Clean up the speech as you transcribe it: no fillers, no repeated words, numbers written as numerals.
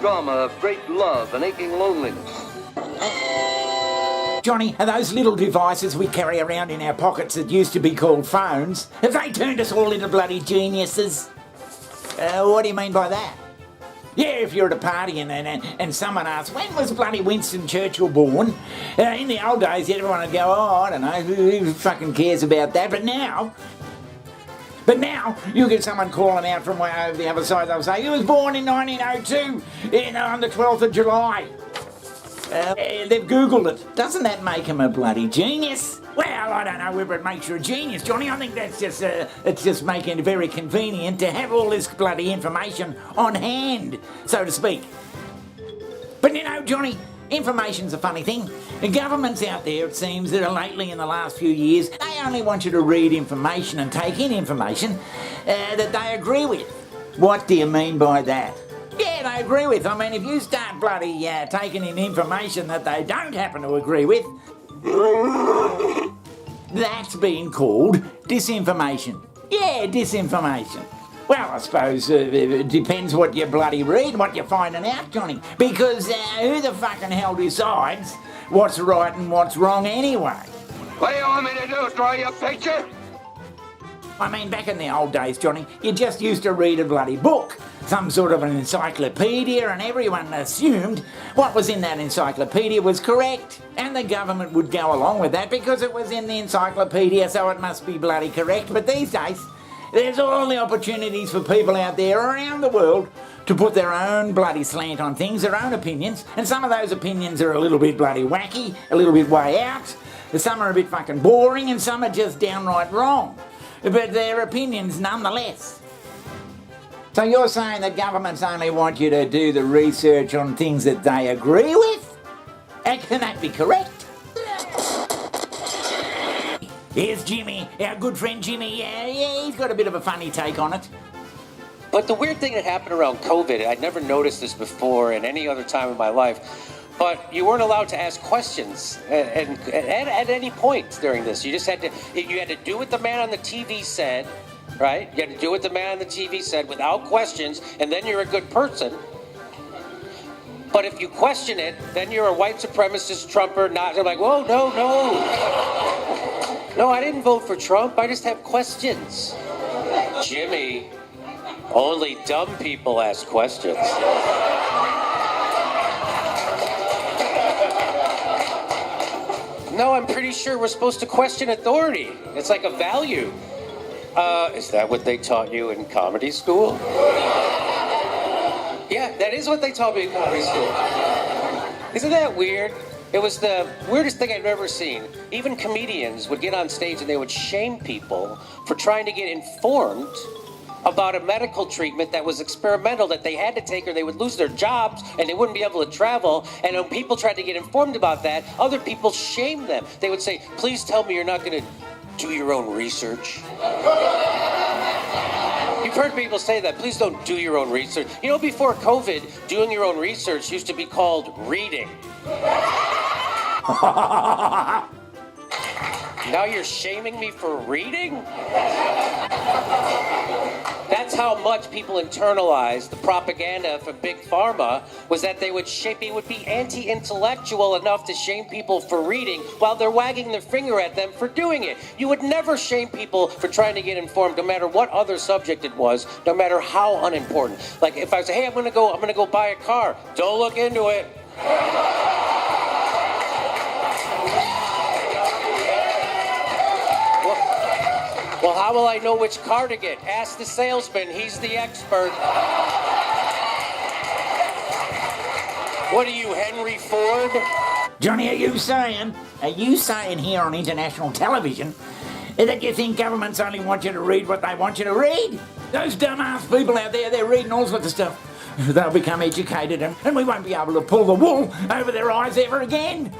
drama of great love and aching loneliness. Johnny, are those little devices we carry around in our pockets that used to be called phones, have they turned us all into bloody geniuses? What do you mean by that? Yeah, if you're at a party and someone asks, when was bloody Winston Churchill born? In the old days, everyone would go, oh, I don't know, who fucking cares about that? But now, you get someone calling out from way over the other side, they'll say, he was born in 1902, on the 12th of July. They've Googled it. Doesn't that make him a bloody genius? Well, I don't know whether it makes you a genius, Johnny. I think that's just it's just making it very convenient to have all this bloody information on hand, so to speak. But you know, Johnny, information's a funny thing. The governments out there, it seems, that are lately in the last few years, they only want you to read information and take in information that they agree with. What do you mean by that? Yeah, they agree with. I mean, if you start bloody taking in information that they don't happen to agree with, that's being called disinformation. Yeah, disinformation. Well, I suppose it depends what you bloody read, what you're finding out, Johnny. Because who the fucking hell decides what's right and what's wrong anyway? What do you want me to do, draw you a picture? I mean, back in the old days, Johnny, you just used to read a bloody book, some sort of an encyclopedia, and everyone assumed what was in that encyclopedia was correct. And the government would go along with that because it was in the encyclopedia, so it must be bloody correct. But these days, there's all the opportunities for people out there around the world to put their own bloody slant on things, their own opinions, and some of those opinions are a little bit bloody wacky, a little bit way out, some are a bit fucking boring, and some are just downright wrong. But they're opinions nonetheless. So you're saying that governments only want you to do the research on things that they agree with? Can that be correct? Here's Jimmy, our good friend Jimmy. Yeah, he's got a bit of a funny take on it. But the weird thing that happened around COVID, I'd never noticed this before in any other time in my life, but you weren't allowed to ask questions at any point during this. You just had to do what the man on the TV said, right? You had to do what the man on the TV said without questions, and then you're a good person. But if you question it, then you're a white supremacist Trumper. They're like, whoa, no, I didn't vote for Trump. I just have questions. Jimmy, only dumb people ask questions. No, I'm pretty sure we're supposed to question authority. It's like a value. Is that what they taught you in comedy school? Yeah, that is what they taught me in comedy school. Isn't that weird? It was the weirdest thing I've ever seen. Even comedians would get on stage and they would shame people for trying to get informed about a medical treatment that was experimental that they had to take or they would lose their jobs and they wouldn't be able to travel. And when people tried to get informed about that, other people shamed them. They would say, please tell me you're not going to do your own research. You've heard people say that. Please don't do your own research. You know, before COVID, doing your own research used to be called reading. Now you're shaming me for reading? That's how much people internalized the propaganda from Big Pharma, was that they would be anti-intellectual enough to shame people for reading while they're wagging their finger at them for doing it. You would never shame people for trying to get informed, no matter what other subject it was, no matter how unimportant. Like if I say, hey, I'm gonna go buy a car. Don't look into it. Well, how will I know which car to get? Ask the salesman. He's the expert. What are you, Henry Ford? Johnny, are you saying here on international television that you think governments only want you to read what they want you to read? Those dumbass people out there, they're reading all sorts of stuff. They'll become educated and we won't be able to pull the wool over their eyes ever again.